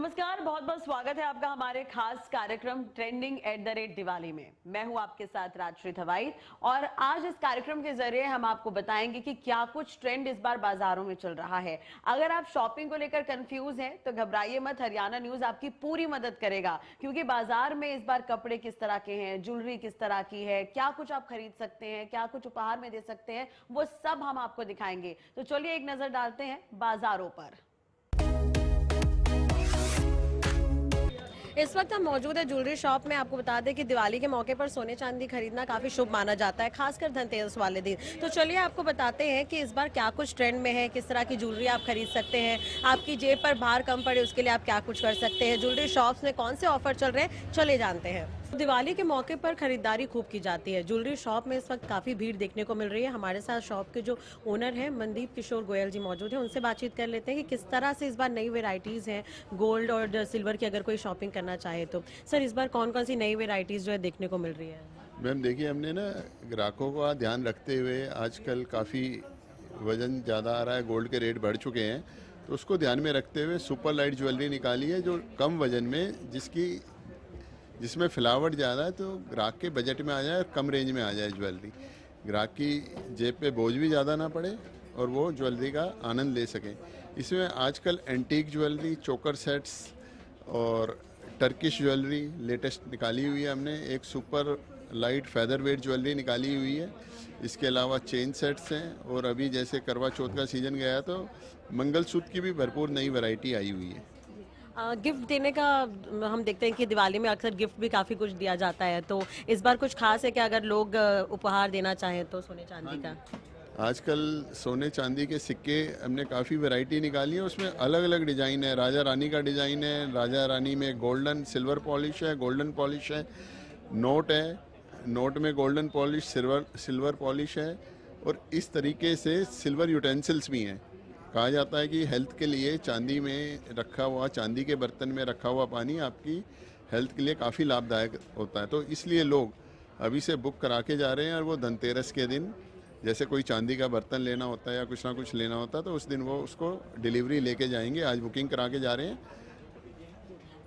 नमस्कार, बहुत बहुत स्वागत है आपका हमारे खास कार्यक्रम ट्रेंडिंग @ दिवाली में। मैं हूं आपके साथ राजश्री हवाई और आज इस कार्यक्रम के जरिए हम आपको बताएंगे कि क्या कुछ ट्रेंड इस बार बाजारों में चल रहा है। अगर आप शॉपिंग को लेकर कंफ्यूज हैं तो घबराइए मत, हरियाणा न्यूज आपकी पूरी मदद करेगा, क्योंकि बाजार में इस बार कपड़े किस तरह के हैं, ज्वेलरी किस तरह की है, क्या कुछ आप खरीद सकते हैं, क्या कुछ उपहार में दे सकते हैं, वो सब हम आपको दिखाएंगे। तो चलिए एक नजर डालते हैं बाजारों पर। इस वक्त हम मौजूद है ज्वेलरी शॉप में। आपको बता दें कि दिवाली के मौके पर सोने चांदी खरीदना काफ़ी शुभ माना जाता है, खासकर धनतेरस वाले दिन। तो चलिए आपको बताते हैं कि इस बार क्या कुछ ट्रेंड में है, किस तरह की ज्वेलरी आप खरीद सकते हैं, आपकी जेब पर भार कम पड़े उसके लिए आप क्या कुछ कर सकते हैं, ज्वेलरी शॉप्स में कौन से ऑफर चल रहे हैं, चले जानते हैं। दिवाली के मौके पर खरीदारी खूब की जाती है। ज्वेलरी शॉप में इस वक्त काफ़ी भीड़ देखने को मिल रही है। हमारे साथ शॉप के जो ओनर हैं मनदीप किशोर गोयल जी मौजूद हैं, उनसे बातचीत कर लेते हैं कि किस तरह से इस बार नई वेराइटीज़ हैं गोल्ड और सिल्वर की, अगर कोई शॉपिंग करना चाहे तो। सर, इस बार कौन कौन सी नई वेराइटीज़ जो है देखने को मिल रही है? मैम देखिए, हमने ना ग्राहकों का ध्यान रखते हुए आजकल काफ़ी वज़न ज़्यादा आ रहा है, गोल्ड के रेट बढ़ चुके हैं, तो उसको ध्यान में रखते हुए सुपर लाइट ज्वेलरी निकाली है जो कम वज़न में जिसमें फ्लावर ज़्यादा है, तो ग्राहक के बजट में आ जाए और कम रेंज में आ जाए ज्वेलरी। ग्राहक की जेब पे बोझ भी ज़्यादा ना पड़े और वो ज्वेलरी का आनंद ले सकें। इसमें आजकल एंटीक ज्वेलरी, चोकर सेट्स और टर्किश ज्वेलरी लेटेस्ट निकाली हुई है। हमने एक super light feather weight jewellery निकाली हुई है। इसके अलावा चेन सेट्स हैं और अभी जैसे करवा चौथ का सीज़न गया है तो मंगलसूत्र की भी भरपूर नई वैरायटी आई हुई है। गिफ्ट देने का हम देखते हैं कि दिवाली में अक्सर गिफ्ट भी काफ़ी कुछ दिया जाता है, तो इस बार कुछ खास है कि अगर लोग उपहार देना चाहें तो सोने चांदी का? आजकल सोने चांदी के सिक्के हमने काफ़ी वैरायटी निकाली है, उसमें अलग अलग डिज़ाइन है। राजा रानी का डिज़ाइन है, राजा रानी में गोल्डन सिल्वर पॉलिश है, गोल्डन पॉलिश है, नोट है, नोट में golden polish, silver silver polish है, और इस तरीके से सिल्वर यूटेंसिल्स भी हैं। कहा जाता है कि हेल्थ के लिए चांदी में रखा हुआ, चांदी के बर्तन में रखा हुआ पानी आपकी हेल्थ के लिए काफ़ी लाभदायक होता है, तो इसलिए लोग अभी से बुक करा के जा रहे हैं। और वो धनतेरस के दिन जैसे कोई चांदी का बर्तन लेना होता है या कुछ ना कुछ लेना होता है, तो उस दिन वो उसको डिलीवरी लेके जाएंगे। आज बुकिंग करा के जा रहे हैं।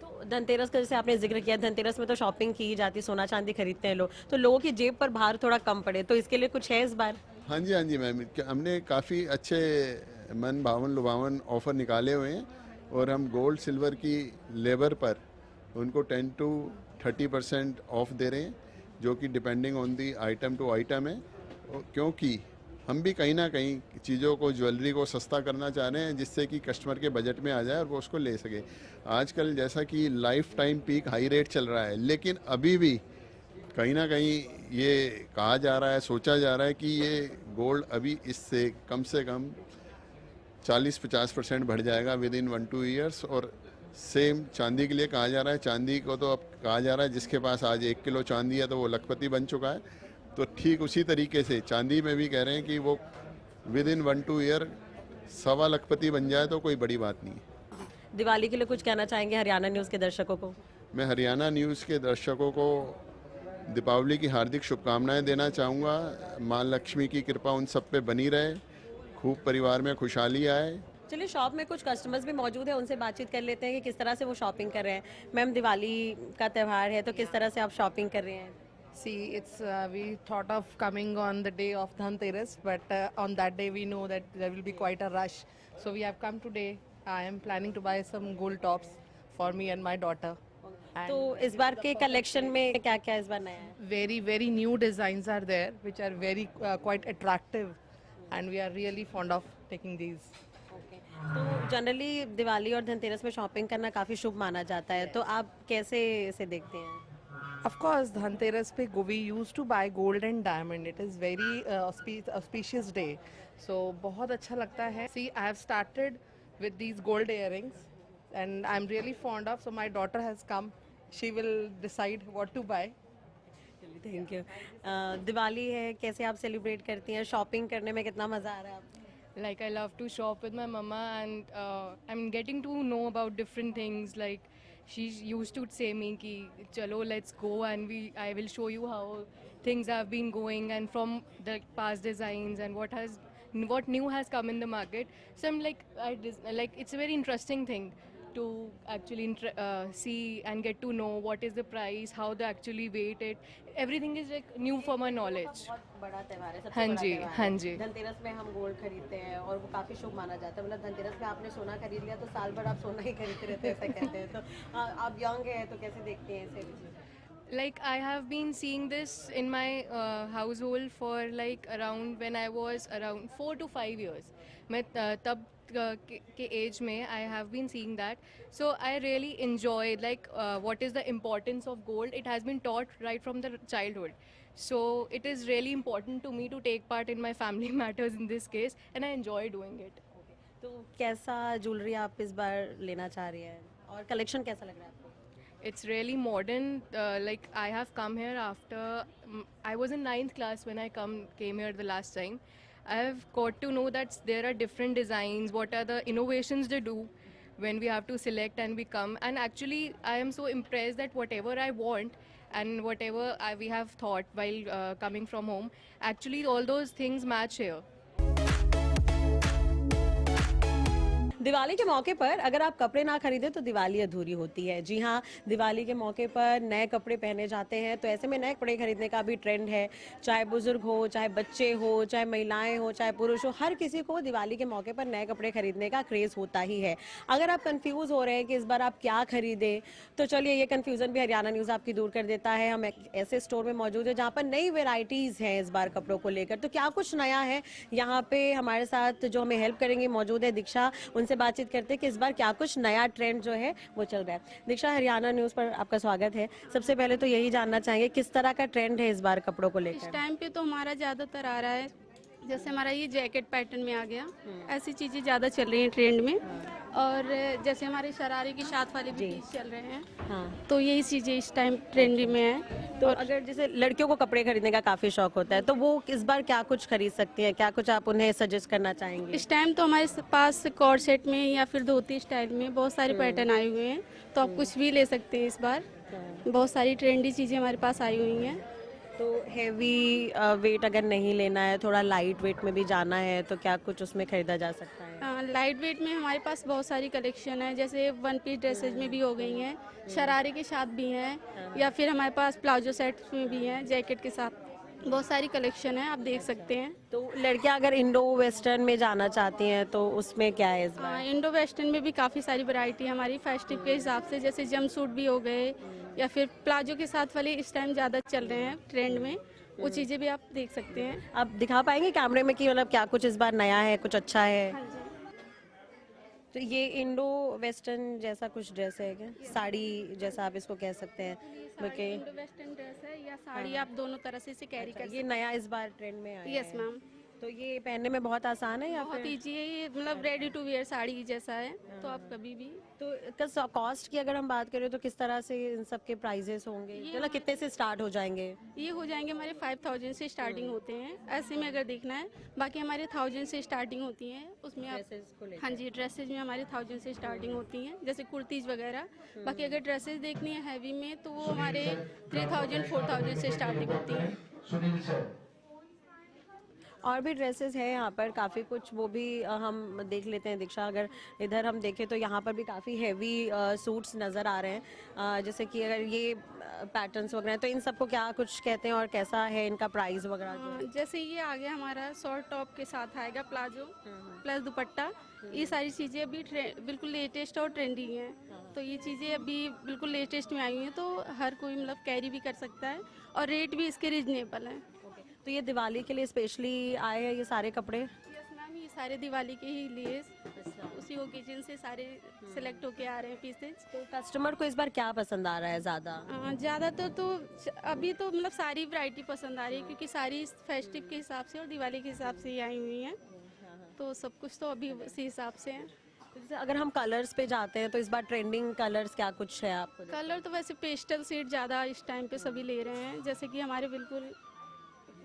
तो धनतेरस का जैसे आपने जिक्र किया, धनतेरस में तो शॉपिंग की जाती है, सोना चांदी खरीदते हैं लोग, तो लोगों की जेब पर भार थोड़ा कम पड़े, तो इसके लिए कुछ है इस बार? हाँ जी मैम, हमने काफ़ी अच्छे मन भावन लुभावन ऑफ़र निकाले हुए हैं, और हम गोल्ड सिल्वर की लेबर पर उनको 10 to 30% ऑफ दे रहे हैं, जो कि depending on the item to item है। क्योंकि हम भी कहीं ना कहीं चीज़ों को, ज्वेलरी को सस्ता करना चाह रहे हैं, जिससे कि कस्टमर के बजट में आ जाए और वो उसको ले सके। आजकल जैसा कि life time peak high rate चल रहा है, लेकिन अभी भी कहीं ना कहीं ये कहा जा रहा है, सोचा जा रहा है कि ये गोल्ड अभी इससे कम 40-50% बढ़ जाएगा विद इन 1-2 ईयर्स। और सेम चांदी के लिए कहा जा रहा है। चांदी को तो अब कहा जा रहा है जिसके पास आज 1 किलो चांदी है तो वो लखपति बन चुका है, तो ठीक उसी तरीके से चांदी में भी कह रहे हैं कि वो विद इन 1-2 ईयर 1.25 लखपति बन जाए तो कोई बड़ी बात नहीं है। दिवाली के लिए कुछ कहना चाहेंगे हरियाणा न्यूज़ के दर्शकों को? मैं हरियाणा न्यूज़ के दर्शकों को दीपावली की हार्दिक शुभकामनाएं देना चाहूँगा। माँ लक्ष्मी की कृपा उन सब पे बनी रहे, खूब परिवार में खुशहाली आए। चलिए, शॉप में कुछ कस्टमर्स भी मौजूद हैं, उनसे बातचीत कर लेते हैं कि किस तरह से वो शॉपिंग कर रहे हैं। मैम, दिवाली का त्यौहार है तो किस तरह से आप शॉपिंग कर रहे हैं? See, it's we thought of coming on the day of Dhanteras, but on that day we know that there will be quite a rush. So we have come today. I am planning to buy some gold tops for me and my daughter. तो इस बार के collection में क्या क्या इस बार नया है? Very new designs are there, which are very quite attractive, and we are really fond of taking these. Okay, तो जनरली दिवाली और धनतेरस में शॉपिंग करना काफ़ी शुभ माना जाता है, तो आप कैसे इसे देखते हैं? Of course, Dhanteras pe we used to buy gold and diamond. It is very auspicious day. So बहुत अच्छा लगता है. See, I have started with these gold earrings, and I'm really fond of. So my daughter has come. She will decide what to buy. Thank you. Diwali है, कैसे आप celebrate करती हैं? Shopping करने में कितना मज़ा आ रहा है आपको? Like I love to shop with my mama, and I'm getting to know about different things. Like she used to say me ki chalo let's go, and I will show you how things have been going, and from the past designs and what new has come in the market. So I'm like like it's a very interesting thing to actually see and get to know what is the price, how they actually weight it. Everything is like new for my knowledge. बहुत बड़ा त्योहार है, सबसे हाँ बड़ा जी, त्योहार हाँ है। जी। धनतेरस में हम गोल्ड खरीदते हैं और वो काफ़ी शुभ माना जाता है। मतलब धनतेरस में आपने सोना खरीद लिया तो साल भर आप सोना ही खरीदते रहते हैं, ऐसा कहते हैं। तो आप यंग हैं तो कैसे देखते हैं इसे? Like I have been seeing this in my household for like around when I was around 4 to 5 years. मैं तब के एज में I have been seeing that. So I really enjoy like what is the importance of gold. It has been taught right from the childhood. So it is really important to me to take part in my family matters in this case, and I enjoy doing it. तो कैसा jewellery आप इस बार लेना चाह रही हैं और collection कैसा लग रहा है आपको? It's really modern. Like I have come here after I was in ninth class when I came here the last time. I have got to know that there are different designs. What are the innovations they do when we have to select and we come? And actually, I am so impressed that whatever I want and whatever we have thought while coming from home, actually all those things match here. Diwali के मौके पर अगर आप कपड़े ना खरीदें तो दिवाली अधूरी होती है। जी हाँ, दिवाली के मौके पर नए कपड़े पहने जाते हैं, तो ऐसे में नए कपड़े खरीदने का भी ट्रेंड है। चाहे बुजुर्ग हो, चाहे बच्चे हो, चाहे महिलाएं हो, चाहे पुरुष हो, हर किसी को दिवाली के मौके पर नए कपड़े खरीदने का क्रेज़ होता ही है। अगर आप कंफ्यूज हो रहे हैं कि इस बार आप क्या खरीदें, तो चलिए ये कंफ्यूजन भी हरियाणा न्यूज़ आपकी दूर कर देता है। हम एक ऐसे स्टोर में मौजूद है जहाँ पर नई वेराइटीज़ हैं इस बार कपड़ों को लेकर। तो क्या कुछ नया है, यहाँ पे हमारे साथ जो हमें हेल्प करेंगी मौजूद है दीक्षा। उनसे बातचीत करते हैं कि इस बार क्या कुछ नया ट्रेंड जो है वो चल रहा है। दीक्षा, हरियाणा न्यूज़ पर आपका स्वागत है। सबसे पहले तो यही जानना चाहेंगे किस तरह का ट्रेंड है इस बार कपड़ों को इस लेकर? टाइम पे तो हमारा ज़्यादातर आ रहा है, जैसे हमारा ये जैकेट पैटर्न में आ गया, ऐसी चीज़ें ज़्यादा चल रही हैं ट्रेंड में। और जैसे हमारे शरारे के साथ वाले भी पीस चल रहे हैं, हाँ, तो यही चीज़ें इस टाइम ट्रेंड में है। तो अगर जैसे लड़कियों को कपड़े खरीदने का काफ़ी शौक होता है, तो वो इस बार क्या कुछ खरीद सकती हैं? क्या कुछ आप उन्हें सजेस्ट करना चाहेंगे? इस टाइम तो हमारे पास कॉर्ड सेट में या फिर धोती स्टाइल में बहुत सारे पैटर्न आए हुए हैं, तो आप कुछ भी ले सकते हैं इस बार। बहुत सारी ट्रेंडी चीज़ें हमारे पास आई हुई हैं। तो हैवी वेट अगर नहीं लेना है, थोड़ा लाइट वेट में भी जाना है, तो क्या कुछ उसमें खरीदा जा सकता है? लाइट वेट में हमारे पास बहुत सारी कलेक्शन है, जैसे वन पीस ड्रेसेज में भी हो गई हैं, शरारे के साथ भी हैं, या फिर हमारे पास प्लाजो सेट्स में भी हैं, जैकेट के साथ बहुत सारी कलेक्शन है, आप देख सकते हैं। तो लड़कियां अगर इंडो वेस्टर्न में जाना चाहती हैं तो उसमें क्या है इस बार? इंडो वेस्टर्न में भी काफ़ी सारी वैरायटी है हमारी फेस्टिव के हिसाब से, जैसे जम सूट भी हो गए या फिर प्लाजो के साथ वाले इस टाइम ज़्यादा चल रहे हैं ट्रेंड में, वो चीज़ें भी आप देख सकते हैं। आप दिखा पाएंगे कैमरे में कि मतलब क्या कुछ इस बार नया है, कुछ अच्छा है? हाँ जी। तो ये इंडो वेस्टर्न जैसा कुछ ड्रेस है क्या? साड़ी जैसा आप इसको कह सकते हैं? साड़ी इंडो वेस्टर्न ड्रेस है या साड़ी, आप दोनों तरह से इसे कैरी कर ये नया इस बार ट्रेंड में आया सकते हैं। यस है। मैम, तो ये पहनने में बहुत आसान है या बहुत फिर? ईजी है ये, मतलब रेडी टू वेयर साड़ी जैसा है, तो आप कभी भी। तो कॉस्ट की अगर हम बात करें तो किस तरह से इन सब के प्राइजेस होंगे, मतलब कितने से स्टार्ट हो जाएंगे? ये हो जाएंगे हमारे 5000 से स्टार्टिंग होते हैं, ऐसे में अगर देखना है। बाकी हमारे 1000 से स्टार्टिंग होती हैं, उसमें आप ड्रेसेस को लेकर? हाँ जी, ड्रेसेज में हमारे 1000 से स्टार्टिंग होती हैं, जैसे कुर्तीज़ वगैरह। बाकी अगर ड्रेसेस देखनी है हैवी में, तो वो हमारे 3000 4000 से स्टार्टिंग होती हैं। और भी ड्रेसेस हैं यहाँ पर काफ़ी कुछ, वो भी हम देख लेते हैं। दीक्षा, अगर इधर हम देखें तो यहाँ पर भी काफ़ी हैवी सूट्स नज़र आ रहे हैं, जैसे कि अगर ये पैटर्न्स वगैरह हैं, तो इन सबको क्या कुछ कहते हैं और कैसा है इनका प्राइस वगैरह जो है? जैसे ये आ गया हमारा शॉर्ट टॉप के साथ आएगा प्लाजो प्लस दुपट्टा, ये सारी चीज़ें अभी बिल्कुल लेटेस्ट और ट्रेंडी हैं। तो ये चीज़ें अभी बिल्कुल लेटेस्ट में आई हुई हैं, तो हर कोई मतलब कैरी भी कर सकता है, और रेट भी इसके रिजनेबल हैं। तो ये दिवाली के लिए स्पेशली आए हैं ये सारे कपड़े? यस मैम, ये सारे दिवाली के ही लिए उसी ओकेजन से सारे सिलेक्ट होके आ रहे हैं पीसेज। तो कस्टमर को इस बार क्या पसंद आ रहा है ज़्यादा? ज़्यादातर तो अभी तो मतलब सारी वैरायटी पसंद आ रही है, क्योंकि सारी फेस्टिव के हिसाब से और दिवाली के हिसाब से ही आई हुई हैं, तो सब कुछ तो अभी उसी हिसाब से है। तो जैसे अगर हम कलर्स पे जाते हैं तो इस बार ट्रेंडिंग कलर्स क्या कुछ है आपको? कलर तो वैसे पेस्टल शेड ज़्यादा इस टाइम पे सभी ले रहे हैं, जैसे कि हमारे बिल्कुल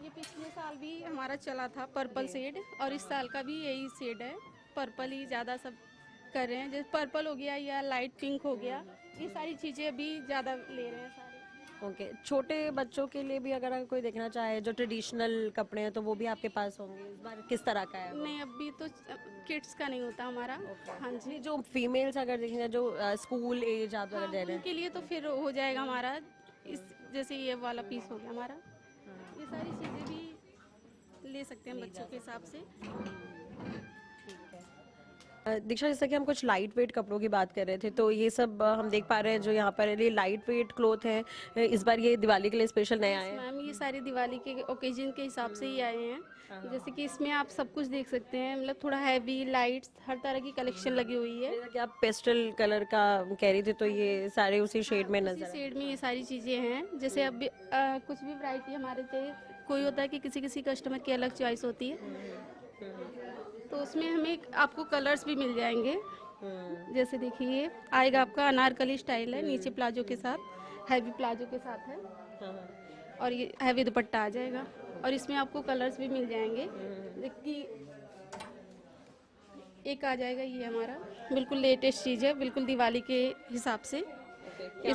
ये पिछले साल भी हमारा चला था पर्पल शेड, और इस साल का भी यही शेड है, पर्पल ही ज़्यादा सब कर रहे हैं। जैसे पर्पल हो गया या लाइट पिंक हो गया, ये सारी चीज़ें अभी ज़्यादा ले रहे हैं सारे। ओके, छोटे बच्चों के लिए भी अगर कोई देखना चाहे जो ट्रेडिशनल कपड़े हैं तो वो भी आपके पास होंगे। इस बार किस तरह का है वो? नहीं, अभी तो किड्स का नहीं होता हमारा। हाँ जी। नहीं, जो फीमेल्स अगर देखेंगे जो स्कूल एज आप अगर दे रहे हैं। उनके लिए तो फिर हो जाएगा हमारा इस जैसे ये वाला पीस हो गया हमारा। ये सारी चीज़ें भी ले सकते हैं बच्चों के हिसाब से। दीक्षा, जैसा कि हम कुछ लाइट वेट कपड़ों की बात कर रहे थे तो ये सब हम देख पा रहे हैं जो यहाँ पर ये लाइट वेट क्लोथ हैं, इस बार ये दिवाली के लिए स्पेशल नए आए हैं। मैम ये सारी दिवाली के ओकेजन के हिसाब से ही आए हैं। जैसे कि इसमें आप सब कुछ देख सकते हैं, मतलब थोड़ा हैवी लाइट्स हर तरह की कलेक्शन लगी हुई है। जैसा कि आप पेस्टल कलर का कह रही थी तो ये सारे उसी शेड में इसी नजर शेड में ये सारी चीज़ें हैं। जैसे अब कुछ भी वैरायटी हमारे से कोई होता है कि किसी किसी कस्टमर की अलग चॉइस होती है, तो उसमें हमें आपको कलर्स भी मिल जाएंगे। जैसे देखिए आएगा आपका अनारकली स्टाइल है, नीचे प्लाजो के साथ, हैवी प्लाजो के साथ है, और ये हैवी दुपट्टा आ जाएगा। और इसमें आपको कलर्स भी मिल जाएंगे। देखिए एक आ जाएगा ये हमारा बिल्कुल लेटेस्ट चीज़ है, बिल्कुल दिवाली के हिसाब से। ये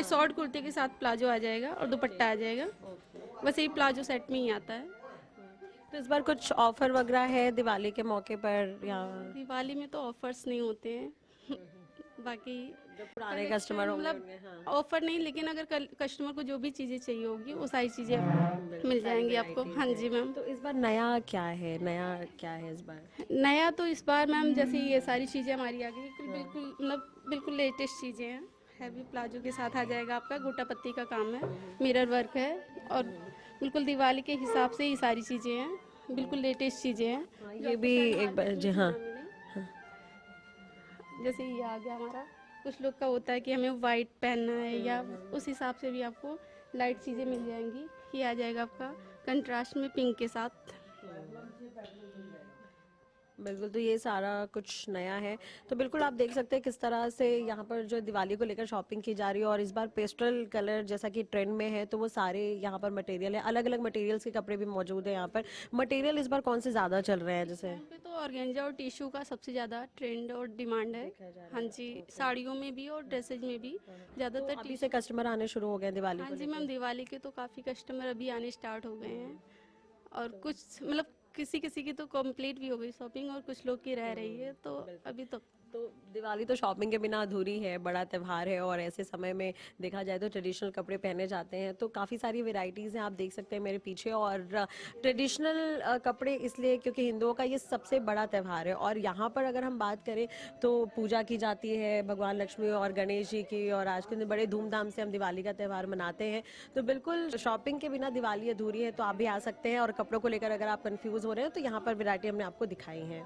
शॉर्ट कुर्ते के साथ प्लाजो आ जाएगा और दुपट्टा आ जाएगा। बस यही प्लाजो सेट में ही आता है। तो इस बार कुछ ऑफर वगैरह है दिवाली के मौके पर या दिवाली में तो ऑफर्स नहीं होते हैं बाकी जो पुराने कस्टमर होंगे उनमें, हाँ। ऑफर नहीं, लेकिन अगर कस्टमर को जो भी चीज़ें चाहिए होगी वो सारी चीज़ें मिल जाएंगी आपको। हाँ जी मैम। तो इस बार नया क्या है, इस बार? नया तो इस बार मैम जैसे ये सारी चीज़ें हमारी आ गई, बिल्कुल मतलब बिल्कुल लेटेस्ट चीज़ें हैं। हैवी प्लाजो के साथ आ जाएगा आपका, गोटा पत्ती का काम है, मिरर वर्क है, और बिल्कुल दिवाली के हिसाब से ये सारी चीज़ें हैं, बिल्कुल लेटेस्ट चीज़ें हैं। ये भी एक बार जी हाँ। जैसे ये आ गया हमारा, कुछ लोग का होता है कि हमें वाइट पहनना है, या उस हिसाब से भी आपको लाइट चीज़ें मिल जाएंगी। ये आ जाएगा आपका कंट्रास्ट में पिंक के साथ। बिल्कुल, तो ये सारा कुछ नया है। तो बिल्कुल आप देख सकते हैं किस तरह से यहाँ पर जो दिवाली को लेकर शॉपिंग की जा रही है, और इस बार पेस्टल कलर जैसा कि ट्रेंड में है तो वो सारे यहाँ पर मटेरियल है, अलग अलग मटेरियल्स के कपड़े भी मौजूद हैं यहाँ पर। मटेरियल इस बार कौन से ज़्यादा चल रहे हैं? जैसे यहाँ पे तो ऑर्गेन्जा और टिश्यू का सबसे ज़्यादा ट्रेंड और डिमांड है। हाँ जी, साड़ियों में भी और ड्रेसेज में भी ज़्यादातर। अभी से कस्टमर आने शुरू हो गए हैं दिवाली हाँ को जी लेकर? मैम, दिवाली के तो काफ़ी कस्टमर अभी आने स्टार्ट हो गए हैं, और कुछ मतलब किसी किसी की तो कंप्लीट भी हो गई शॉपिंग, और कुछ लोग की रह रही है। तो अभी तो दिवाली तो शॉपिंग के बिना अधूरी है, बड़ा त्यौहार है, और ऐसे समय में देखा जाए तो ट्रेडिशनल कपड़े पहने जाते हैं। तो काफ़ी सारी वेराइटीज़ हैं, आप देख सकते हैं मेरे पीछे। और ट्रेडिशनल कपड़े इसलिए क्योंकि हिंदुओं का ये सबसे बड़ा त्यौहार है, और यहाँ पर अगर हम बात करें तो पूजा की जाती है भगवान लक्ष्मी और गणेश जी की, और आज के दिन बड़े धूमधाम से हम दिवाली का त्यौहार मनाते हैं। तो बिल्कुल शॉपिंग के बिना दिवाली अधूरी है। तो आप भी आ सकते हैं, और कपड़ों को लेकर अगर आप कन्फ्यूज़ हो रहे हैं तो यहाँ पर वैरायटी हमने आपको दिखाई है।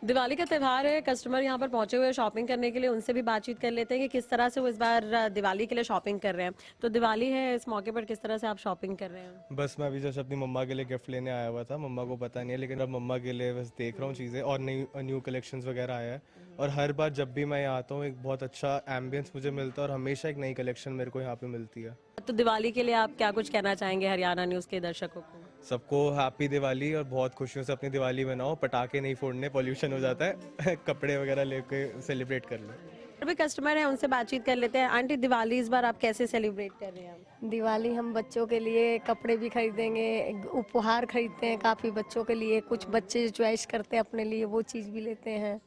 दिवाली का त्यौहार है, कस्टमर यहाँ पर पहुंचे हुए हैं शॉपिंग करने के लिए। उनसे भी बातचीत कर लेते हैं कि किस तरह से वो इस बार दिवाली के लिए शॉपिंग कर रहे हैं। तो दिवाली है, इस मौके पर किस तरह से आप शॉपिंग कर रहे हैं? बस मैं अभी जस्ट अपनी मम्मा के लिए गिफ्ट लेने आया हुआ था, मम्मा को पता नहीं है, लेकिन अब मम्मा के लिए बस देख रहा हूँ चीज़ें, और न्यू कलेक्शंस वगैरह आया है। और हर बार जब भी मैं यहाँ आता हूँ एक बहुत अच्छा एम्बियंस मुझे मिलता है, और हमेशा एक नई कलेक्शन मेरे को यहाँ पे मिलती है। तो दिवाली के लिए आप क्या कुछ कहना चाहेंगे हरियाणा न्यूज़ के दर्शकों को? सबको हैप्पी दिवाली, और बहुत खुशियों से अपनी दिवाली मनाओ, पटाखे नहीं फोड़ने, पॉल्यूशन हो जाता है कपड़े वगैरह लेके सेलिब्रेट कर लो। और भी कस्टमर हैं, उनसे बातचीत कर लेते हैं। आंटी, दिवाली इस बार आप कैसे सेलिब्रेट कर रहे हैं? दिवाली हम बच्चों के लिए कपड़े भी खरीदेंगे, उपहार खरीदते हैं काफ़ी बच्चों के लिए, कुछ बच्चे चॉइस करते हैं अपने लिए वो चीज़ भी लेते हैं।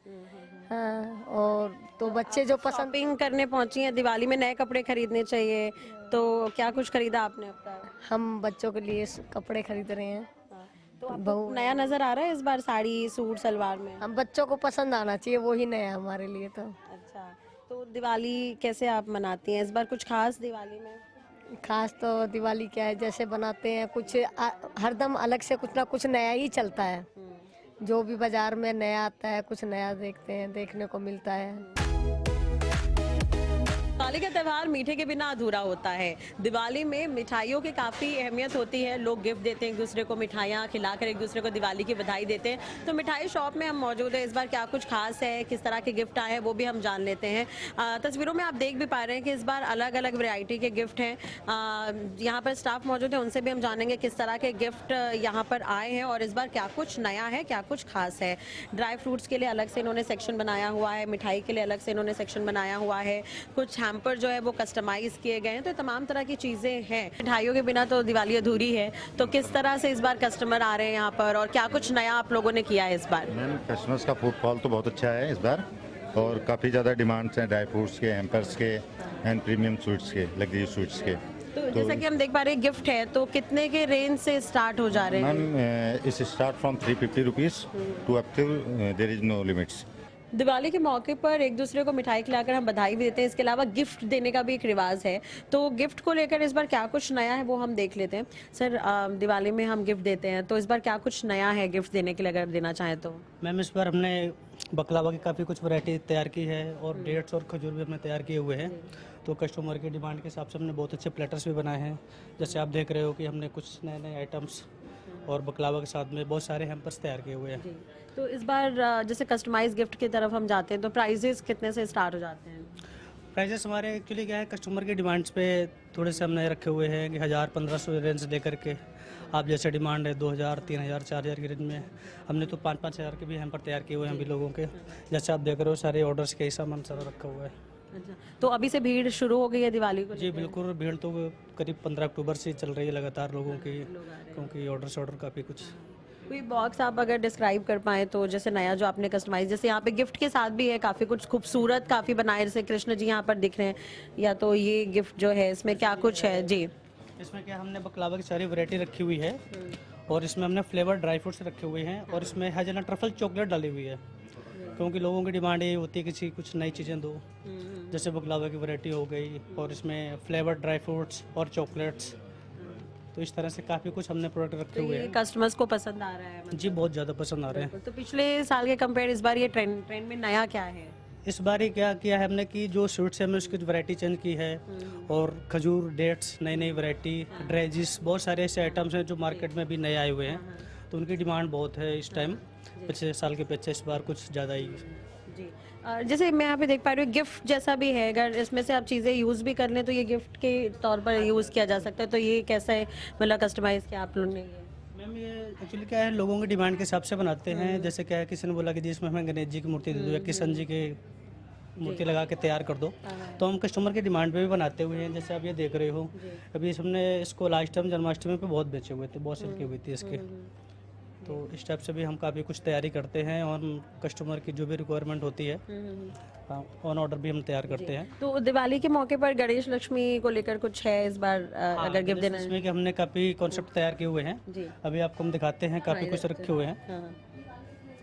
हाँ, और तो बच्चे जो पसंद। शॉपिंग करने पहुंची हैं, दिवाली में नए कपड़े खरीदने चाहिए, तो क्या कुछ खरीदा आपने अब तक? हम बच्चों के लिए कपड़े खरीद रहे हैं। तो आपको नया नजर आ रहा है इस बार साड़ी सूट सलवार में? हम बच्चों को पसंद आना चाहिए, वही नया हमारे लिए। तो अच्छा, तो दिवाली कैसे आप मनाती हैं इस बार? कुछ खास दिवाली में? खास तो दिवाली क्या है, जैसे बनाते हैं कुछ हरदम अलग से कुछ ना कुछ नया ही चलता है। जो भी बाजार में नया आता है कुछ नया देखते हैं, देखने को मिलता है। दिवाली का त्यौहार मीठे के बिना अधूरा होता है। दिवाली में मिठाइयों की काफ़ी अहमियत होती है, लोग गिफ्ट देते हैं एक दूसरे को, मिठाइयाँ खिलाकर एक दूसरे को दिवाली की बधाई देते हैं। तो मिठाई शॉप में हम मौजूद है, इस बार क्या कुछ खास है, किस तरह के गिफ्ट आए हैं वो भी हम जान लेते हैं। तस्वीरों में आप देख भी पा रहे हैं कि इस बार अलग अलग वैरायटी के गिफ्ट हैं। यहाँ पर स्टाफ मौजूद है, उनसे भी हम जानेंगे किस तरह के गिफ्ट यहाँ पर आए हैं, और इस बार क्या कुछ नया है, क्या कुछ खास है। ड्राई फ्रूट्स के लिए अलग से इन्होंने सेक्शन बनाया हुआ है, मिठाई के लिए अलग से इन्होंने सेक्शन बनाया हुआ है, कुछ हैम्पर जो है वो कस्टमाइज किए गए हैं, तो तमाम तरह की चीज़ें हैं। मिठाइयों के बिना तो दिवाली अधूरी है, तो किस तरह से इस बार कस्टमर आ रहे हैं यहाँ पर और क्या कुछ नया आप लोगों ने किया है इस बार? मैम कस्टमर्स का फुटफॉल तो बहुत अच्छा है इस बार और काफ़ी ज़्यादा डिमांड्स हैं ड्राई फ्रूट्स के, हैम्पर्स के एंड प्रीमियम स्वीट्स के, लग्जरी स्वीट्स के। तो जैसा कि हम देख पा रहे हैं गिफ्ट है, तो कितने के रेंज से स्टार्ट हो जा रहे हैं? Ma'am is start from 350 rupees to up to there is no limits. Diwali के मौके पर एक दूसरे को मिठाई खिलाकर हम बधाई भी देते हैं, इसके अलावा गिफ्ट देने का भी एक रिवाज है। तो गिफ्ट को लेकर इस बार क्या कुछ नया है वो हम देख लेते हैं। सर, दिवाली में हम गिफ्ट देते हैं, तो इस बार क्या कुछ नया है गिफ्ट देने के लिए अगर देना चाहें तो? मैम इस बार हमने बकलावा की काफ़ी कुछ वैरायटी तैयार की है और डेट्स और खजूर भी हमने तैयार किए हुए हैं। तो कस्टमर की डिमांड के हिसाब से हमने बहुत अच्छे प्लेटर्स भी बनाए हैं। जैसे आप देख रहे हो कि हमने कुछ नए नए आइटम्स और बकलावा के साथ में बहुत सारे हैम्पर्स तैयार किए हुए हैं। तो इस बार जैसे कस्टमाइज गिफ्ट की तरफ हम जाते हैं तो प्राइजेस कितने से स्टार्ट हो जाते हैं? प्राइजेस हमारे एक्चुअली क्या है, कस्टमर की डिमांड्स पे थोड़े से हमने रखे हुए हैं कि 1000-1500 रेंज लेकर के आप जैसे डिमांड है 2000, 3000, 4000 की रेंज में हमने तो 5-5 हज़ार के भी हैम्पर तैयार किए हुए हैं अभी लोगों के। जैसे आप देख रहे हो सारे ऑर्डर्स के हिसाब हम सारा रखा हुआ है। अच्छा, तो अभी से भीड़ शुरू हो गई है दिवाली को जी लेकर? बिल्कुल, भीड़ तो करीब 15 अक्टूबर से चल रही है लगातार लोगों की, क्योंकि ऑर्डर काफ़ी कुछ। कोई बॉक्स आप अगर डिस्क्राइब कर पाएँ तो, जैसे नया जो आपने कस्टमाइज, जैसे यहाँ पे गिफ्ट के साथ भी है काफ़ी कुछ खूबसूरत काफ़ी बनाए, जैसे कृष्ण जी यहाँ पर दिख रहे हैं, या तो ये गिफ्ट जो है इसमें क्या कुछ है जी? इसमें क्या हमने बकलावा की सारी वैरायटी रखी हुई है और इसमें हमने फ्लेवर ड्राई फ्रूट्स रखे हुए हैं और इसमें हेज़लनट ट्रफल चॉकलेट डाली हुई है, क्योंकि लोगों की डिमांड ये होती है किसी कुछ नई चीज़ें दो। जैसे बकलावा की वैरायटी हो गई और इसमें फ्लेवर ड्राई फ्रूट्स और चॉकलेट्स, तो इस तरह से काफ़ी कुछ हमने प्रोडक्ट रखे हुए ये हैं। कस्टमर्स को पसंद आ रहा है मतलब? जी बहुत ज़्यादा पसंद आ रहे हैं। तो पिछले साल के कंपेयर इस बार ये ट्रेंड में नया क्या है? इस बार ही क्या किया है हमने कि जो स्वीट्स है हमने उसकी वैरायटी चेंज की है और खजूर, डेट्स, नई नई वैरायटी, ड्रेजिस, बहुत सारे ऐसे आइटम्स हैं जो मार्केट में भी नए आए हुए हैं, तो उनकी डिमांड बहुत है इस टाइम। पिछले साल के पीछे इस बार कुछ ज़्यादा ही। जी, जैसे मैं यहाँ पे देख पा रही हूँ गिफ्ट जैसा भी है, अगर इसमें से आप चीज़ें यूज़ भी कर लें तो ये गिफ्ट के तौर पर यूज़ किया जा सकता है, तो ये कैसा है मतलब कस्टमाइज़ किया आप लोगों ने? मैम ये एक्चुअली क्या है, लोगों की डिमांड के हिसाब से बनाते हैं। जैसे क्या है, किसी ने बोला कि जी इसमें हमें गणेश जी की मूर्ति दे दो या किशन जी की मूर्ति लगा के तैयार कर दो, तो हम कस्टमर की डिमांड पे भी बनाते हुए हैं। जैसे आप ये देख रहे हो, अभी हमने इसको लास्ट टाइम जन्माष्टमी पे बहुत बेचे हुए थे, बहुत सेल की हुई थी इसके। तो इस टाइप से भी हम काफ़ी कुछ तैयारी करते हैं और कस्टमर की जो भी रिक्वायरमेंट होती है ऑन ऑर्डर भी हम तैयार करते हैं। तो दिवाली के मौके पर गणेश लक्ष्मी को लेकर कुछ है इस बार अगर गिफ्ट देना है? इसमें कि हमने काफ़ी कॉन्सेप्ट तैयार किए हुए हैं, जी। अभी आपको हम दिखाते हैं, काफ़ी कुछ रखे हुए हैं। हाँ।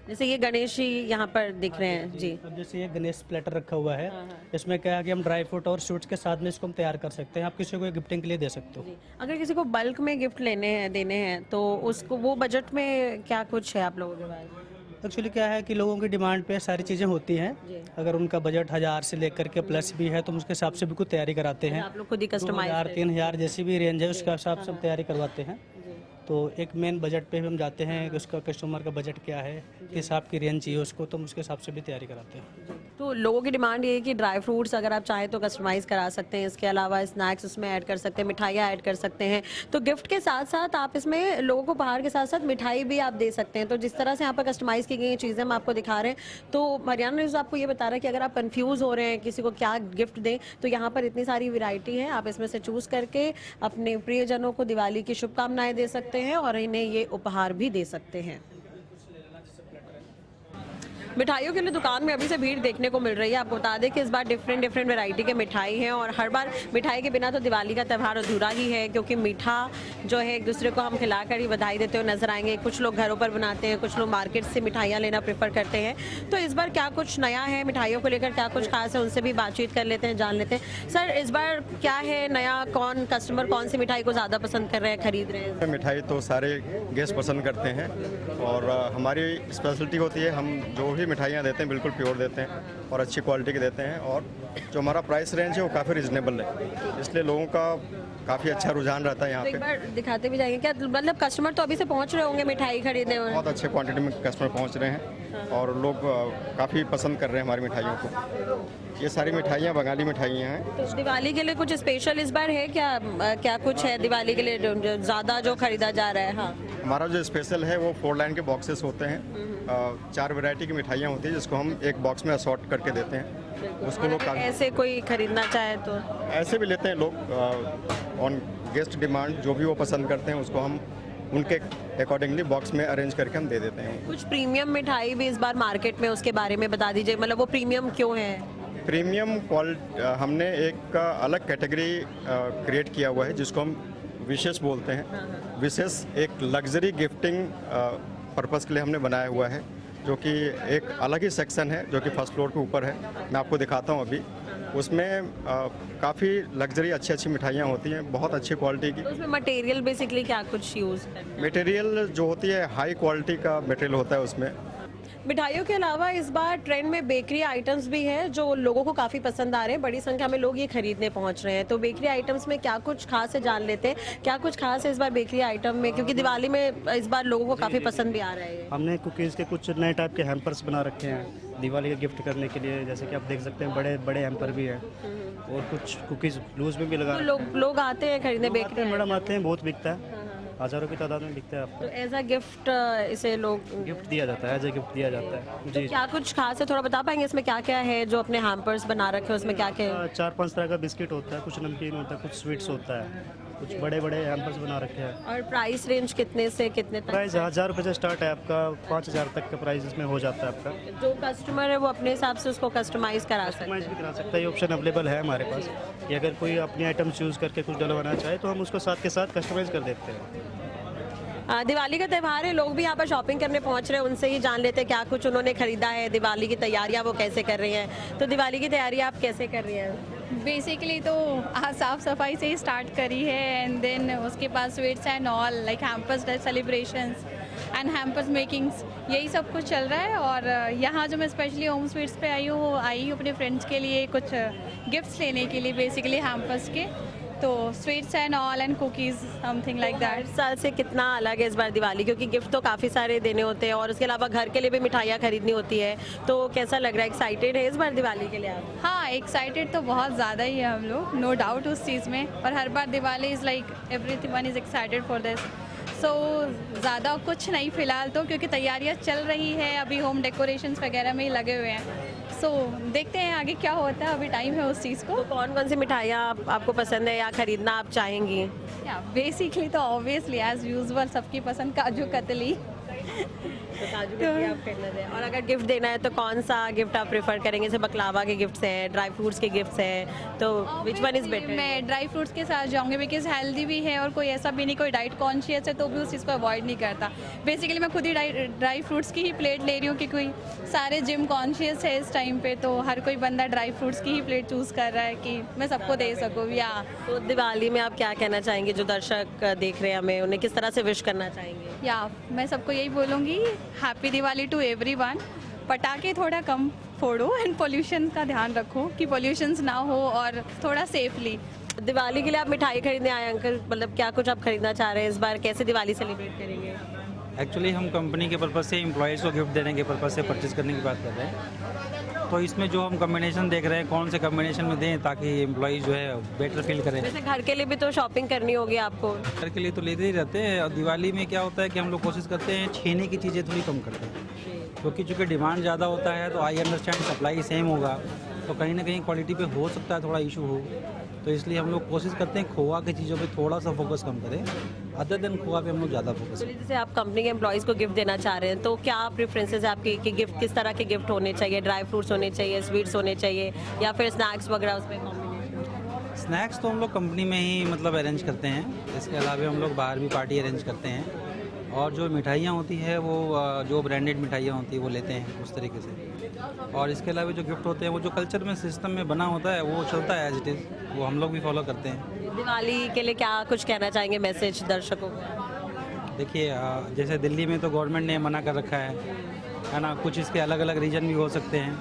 जैसे ये गणेश जी यहाँ पर दिख रहे हैं जी। अब जैसे ये गणेश प्लेटर रखा हुआ है, इसमें क्या है कि हम ड्राई फ्रूट और स्वीट्स के साथ में इसको हम तैयार कर सकते हैं। आप किसी को गिफ्टिंग के लिए दे सकते हो। अगर किसी को बल्क में गिफ्ट लेने हैं देने हैं तो उसको वो बजट में क्या कुछ है आप लोगों के पास? एक्चुअली क्या है कि लोगों की डिमांड पे सारी चीज़ें होती हैं। अगर उनका बजट 1000 से लेकर के प्लस भी है तो हम उसके हिसाब से भी कुछ तैयारी कराते हैं। आप लोग खुद ही कस्टमाइज 2000-3000 जैसी भी रेंज है उसके हिसाब से हम तैयारी करवाते हैं। तो एक मेन बजट पे भी हम जाते हैं कि उसका कस्टमर का बजट क्या है, किस हिसाब की रेंज चाहिए उसको, तो हम उसके हिसाब से भी तैयारी कराते हैं। तो लोगों की डिमांड ये है कि ड्राई फ्रूट्स अगर आप चाहें तो कस्टमाइज करा सकते हैं, इसके अलावा स्नैक्स उसमें ऐड कर सकते हैं, मिठाइयाँ ऐड कर सकते हैं। तो गिफ्ट के साथ साथ आप इसमें लोगों को उपहार के साथ साथ मिठाई भी आप दे सकते हैं। तो जिस तरह से यहाँ पर कस्टमाइज की गई चीज़ें हम आपको दिखा रहे हैं, तो हरियाणा न्यूज़ आपको ये बता रहा है कि अगर आप कंफ्यूज हो रहे हैं किसी को क्या गिफ्ट दें, तो यहाँ पर इतनी सारी वैरायटी है, आप इसमें से चूज़ करके अपने प्रियजनों को दिवाली की शुभकामनाएं दे सकते हैं और इन्हें ये उपहार भी दे सकते हैं। मिठाइयों के लिए दुकान में अभी से भीड़ देखने को मिल रही है। आपको बता दें कि इस बार डिफरेंट वैरायटी के मिठाई हैं और हर बार मिठाई के बिना तो दिवाली का त्यौहार अधूरा ही है, क्योंकि मीठा जो है एक दूसरे को हम खिलाकर ही बधाई देते हुए नजर आएंगे। कुछ लोग घरों पर बनाते हैं, कुछ लोग मार्केट से मिठाइयाँ लेना प्रेफर करते हैं। तो इस बार क्या कुछ नया है मिठाइयों को लेकर, क्या कुछ खास है, उनसे भी बातचीत कर लेते हैं, जान लेते हैं। सर, इस बार क्या है नया, कौन कस्टमर कौन सी मिठाई को ज़्यादा पसंद कर रहे हैं, खरीद रहे हैं? मिठाई तो सारे गेस्ट पसंद करते हैं और हमारी स्पेशलिटी होती है, हम जो भी मिठाइयाँ देते हैं बिल्कुल प्योर देते हैं और अच्छी क्वालिटी की देते हैं, और जो हमारा प्राइस रेंज है वो काफ़ी रिजनेबल है, इसलिए लोगों का काफ़ी अच्छा रुझान रहता है यहाँ तो एक पे। बार दिखाते भी जाएंगे क्या, मतलब कस्टमर तो अभी से पहुँच रहे होंगे मिठाई खरीदने? बहुत अच्छे क्वांटिटी में कस्टमर पहुँच रहे हैं और लोग काफ़ी पसंद कर रहे हैं हमारी मिठाइयों को। ये सारी मिठाइयाँ बंगाली मिठाइयाँ हैं। तो दिवाली के लिए कुछ स्पेशल इस बार है क्या, क्या कुछ है दिवाली के लिए जो ज़्यादा जो खरीदा जा रहा है? हाँ, हमारा जो स्पेशल है वो 4 लाइन के बॉक्सेस होते हैं, 4 वैरायटी की मिठाइयाँ होती हैं जिसको हम एक बॉक्स में असॉर्ट करके देते हैं। उसको लोग अगर ऐसे कोई खरीदना चाहे तो ऐसे भी लेते हैं लोग ऑन गेस्ट डिमांड, जो भी वो पसंद करते हैं उसको हम उनके अकॉर्डिंगली बॉक्स में अरेंज करके हम दे देते हैं। कुछ प्रीमियम मिठाई भी इस बार मार्केट में, उसके बारे में बता दीजिए, मतलब वो प्रीमियम क्यों है? प्रीमियम हमने एक अलग कैटेगरी क्रिएट किया हुआ है जिसको हम विशेष बोलते हैं। विशेष एक लग्जरी गिफ्टिंग पर्पस के लिए हमने बनाया हुआ है, जो कि एक अलग ही सेक्शन है जो कि फर्स्ट फ्लोर के ऊपर है। मैं आपको दिखाता हूँ अभी। उसमें काफ़ी लग्जरी अच्छी अच्छी मिठाइयाँ होती हैं, बहुत अच्छी क्वालिटी की। तो उसमें मटेरियल बेसिकली क्या कुछ यूज़ है? मटेरियल जो होती है हाई क्वालिटी का मटेरियल होता है उसमें। मिठाइयों के अलावा इस बार ट्रेंड में बेकरी आइटम्स भी हैं जो लोगों को काफ़ी पसंद आ रहे हैं। बड़ी संख्या में लोग ये खरीदने पहुंच रहे हैं। तो बेकरी आइटम्स में क्या कुछ खास है, जान लेते हैं। क्या कुछ खास है इस बार बेकरी आइटम में, क्योंकि दिवाली में इस बार लोगों को काफ़ी पसंद भी आ रहा है। हमने कुकीज़ के कुछ नए टाइप के हैम्पर्स बना रखे हैं दिवाली का गिफ्ट करने के लिए। जैसे कि आप देख सकते हैं बड़े बड़े हैम्पर भी हैं और कुछ कुकीज़ लूज में भी लगा तो लोग आते हैं खरीदने बेकरी। मैडम आते हैं, बहुत बिकता है, हज़ारों की तादाद में बिकता है। आपको तो एज अ गिफ्ट इसे लोग गिफ्ट दिया जाता है, एज ए गिफ्ट दिया जाता है जी। क्या कुछ खास है, थोड़ा बता पाएंगे इसमें क्या क्या है जो अपने हैम्पर्स बना रखे हैं, उसमें क्या क्या है? 4-5 तरह का बिस्किट होता है, कुछ नमकीन होता है, कुछ स्वीट्स होता है, कुछ बड़े बड़े हैम्पर्स बना रखे हैं। और प्राइस रेंज कितने से कितने तक? प्राइस 1000 रुपये से स्टार्ट है आपका, 5000 तक का प्राइस इसमें हो जाता है आपका। जो कस्टमर है वो अपने हिसाब से उसको कस्टमाइज करा सकते कस्टमाइज भी करा सकता है, ये ऑप्शन अवेलेबल है हमारे पास कि अगर कोई अपनी आइटम चूज़ करके कुछ डलवाना चाहे तो हम उसको साथ के साथ कस्टमाइज कर देते हैं। दिवाली का त्यौहार है, लोग भी यहाँ पर शॉपिंग करने पहुँच रहे हैं। उनसे ही जान लेते हैं क्या कुछ उन्होंने खरीदा है, दिवाली की तैयारियाँ वो कैसे कर रही हैं। तो दिवाली की तैयारी आप कैसे कर रही हैं? बेसिकली तो आज साफ सफाई से ही स्टार्ट करी है एंड देन उसके बाद sweets and all like hampers celebrations and hampers makings, यही सब कुछ चल रहा है। और यहाँ जो मैं स्पेशली होम स्वीट्स पे आई हूँ अपने फ्रेंड्स के लिए कुछ गिफ्ट्स लेने के लिए, बेसिकली हैम्पर्स के, तो sweets and all and cookies something like that. हर साल से कितना अलग है इस बार दिवाली, क्योंकि गिफ्ट तो काफ़ी सारे देने होते हैं और उसके अलावा घर के लिए भी मिठाइयाँ खरीदनी होती है। तो कैसा लग रहा है, एक्साइटेड है इस बार दिवाली के लिए आप? हाँ, एक्साइटेड तो बहुत ज़्यादा ही है हम लोग, नो डाउट उस चीज़ में। और हर बार Diwali is like everyone is excited for this. So ज़्यादा कुछ नहीं फ़िलहाल तो, क्योंकि तैयारियाँ चल रही है, अभी होम डेकोरेशंस वगैरह में ही लगे हुए हैं। सो देखते हैं आगे क्या होता है, अभी टाइम है उस चीज़ को। तो कौन कौन सी मिठाइयाँ आपको पसंद है या खरीदना आप चाहेंगी? या बेसिकली तो ऑब्वियसली एज यूजुअल सबकी पसंद काजू कतली। तो काजू कतली आप खरीदना है। और अगर गिफ्ट देना है तो कौन सा गिफ्ट आप प्रेफर करेंगे? जैसे बकलावा के गिफ्ट्स हैं, ड्राई फ्रूट्स के गिफ्ट्स हैं, तो विच वन इज़ बेटर? मैं ड्राई फ्रूट्स के साथ जाऊंगी बिकॉज हेल्दी भी है और कोई ऐसा भी नहीं, कोई डाइट कॉन्शियस है तो भी उस चीज़ को अवॉइड नहीं करता। बेसिकली मैं खुद ही ड्राई फ्रूट्स की ही प्लेट ले रही हूँ कि कोई सारे जिम कॉन्शियस है इस टाइम पे, तो हर कोई बंदा ड्राई फ्रूट्स की ही प्लेट चूज़ कर रहा है कि मैं सबको दे सकूँ। या तो दिवाली में आप क्या कहना चाहेंगे, जो दर्शक देख रहे हैं हमें, उन्हें किस तरह से विश करना चाहेंगे? या मैं सबको यही बोलूँगी, हैप्पी दिवाली टू एवरीवन। पटाखे थोड़ा कम फोड़ो एंड पोल्यूशन का ध्यान रखो कि पोल्यूशंस ना हो और थोड़ा सेफली। दिवाली के लिए आप मिठाई खरीदने आए अंकल, मतलब क्या कुछ आप खरीदना चाह रहे हैं इस बार, कैसे दिवाली सेलिब्रेट करेंगे? एक्चुअली हम कंपनी के पर्पज़ से एम्प्लॉयज़ को गिफ्ट देने के पर्पज़ से परचेज़ करने की बात कर रहे हैं। तो इसमें जो हम कम्बिनेशन देख रहे हैं, कौन से कम्बिनेशन में दें ताकि एम्प्लॉय जो है बेटर फील करें। वैसे घर के लिए भी तो शॉपिंग करनी होगी आपको। घर के लिए तो लेते ही रहते हैं, और दिवाली में क्या होता है कि हम लोग कोशिश करते हैं छीने की चीज़ें थोड़ी कम करते हैं, क्योंकि चूँकि डिमांड ज़्यादा होता है तो आई अंडरस्टैंड सप्लाई सेम होगा तो कहीं ना कहीं क्वालिटी पे हो सकता है थोड़ा इशू हो। तो इसलिए हम लोग कोशिश करते हैं खोआ की चीज़ों पे थोड़ा सा फोकस कम करें, अदर देन खोआ पे हम लोग ज़्यादा फोकस करें। जैसे आप कंपनी के एम्प्लॉयज़ को गिफ्ट देना चाह रहे हैं तो क्या प्रेफरेंसेस है आपकी कि गिफ्ट किस तरह के गिफ्ट होने चाहिए? ड्राई फ्रूट्स होने चाहिए, स्वीट्स होने चाहिए, या फिर स्नैक्स वगैरह उसमें कॉम्बिनेशन? स्नैक्स तो हम लोग कंपनी में ही मतलब अरेंज करते हैं, इसके अलावा हम लोग बाहर भी पार्टी अरेंज करते हैं। और जो मिठाइयाँ होती है वो जो ब्रांडेड मिठाइयाँ होती है वो लेते हैं उस तरीके से। और इसके अलावा जो गिफ्ट होते हैं वो जो कल्चर में सिस्टम में बना होता है वो चलता है एज इट इज़, वो हम लोग भी फॉलो करते हैं। दिवाली के लिए क्या कुछ कहना चाहेंगे मैसेज दर्शकों को? देखिए जैसे दिल्ली में तो गवर्नमेंट ने मना कर रखा है ना, कुछ इसके अलग अलग रीजन भी हो सकते हैं,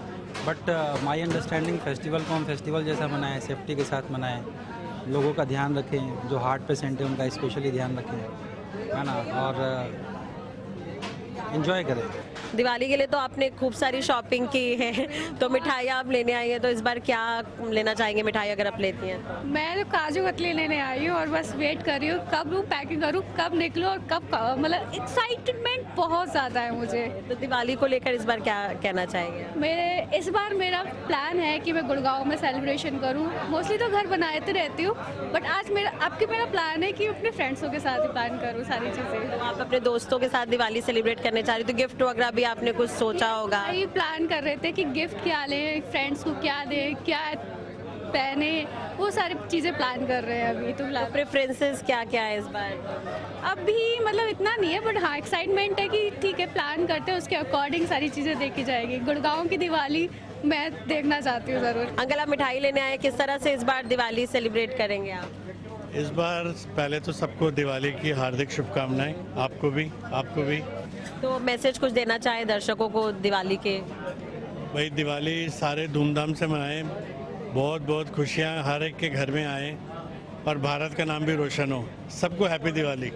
बट माई अंडरस्टैंडिंग फेस्टिवल को हम फेस्टिवल जैसा मनाएं, सेफ्टी के साथ मनाएं, लोगों का ध्यान रखें, जो हार्ट पेशेंट है उनका स्पेशली ध्यान रखें, है ना, और इन्जॉय करें। दिवाली के लिए तो आपने खूब सारी शॉपिंग की है, तो मिठाइयाँ आप लेने आई हैं, तो इस बार क्या लेना चाहेंगे मिठाई अगर आप लेती हैं तो? मैं तो काजू कतली लेने आई हूँ और बस वेट कर रही हूँ कब वो पैकिंग करूँ, कब निकलूँ और कब मतलब एक्साइटमेंट बहुत ज़्यादा है मुझे। तो दिवाली को लेकर इस बार क्या कहना चाहेंगे आप? इस बार मेरा प्लान है कि मैं गुड़गांव में सेलिब्रेशन करूँ। मोस्टली तो घर बनाते रहती हूँ, बट आज मेरा प्लान है कि अपने फ्रेंड्सों के साथ ही प्लान करूँ सारी चीज़ें। तो आप अपने दोस्तों के साथ दिवाली सेलिब्रेट करने चाह रही, तो गिफ्ट वगैरह भी आपने कुछ सोचा होगा? यही प्लान कर रहे थे कि गिफ्ट क्या लें, फ्रेंड्स को क्या दें, क्या पहने, वो सारी चीज़ें प्लान कर रहे हैं अभी। तो प्रेफरेंसेस क्या क्या है इस बार? अभी मतलब इतना नहीं है, बट हाँ एक्साइटमेंट है कि ठीक है प्लान करते हैं, उसके अकॉर्डिंग सारी चीज़ें देखी जाएगी। गुड़गांव की दिवाली मैं देखना चाहती हूँ ज़रूर। अंकल, आप मिठाई लेने आए, किस तरह से इस बार दिवाली सेलिब्रेट करेंगे आप? इस बार पहले तो सबको दिवाली की हार्दिक शुभकामनाएं, आपको भी। तो मैसेज कुछ देना चाहे दर्शकों को दिवाली के? भाई दिवाली सारे धूमधाम से मनाएं, बहुत बहुत खुशियां हर एक के घर में आए और भारत का नाम भी रोशन हो। सबको हैप्पी दिवाली।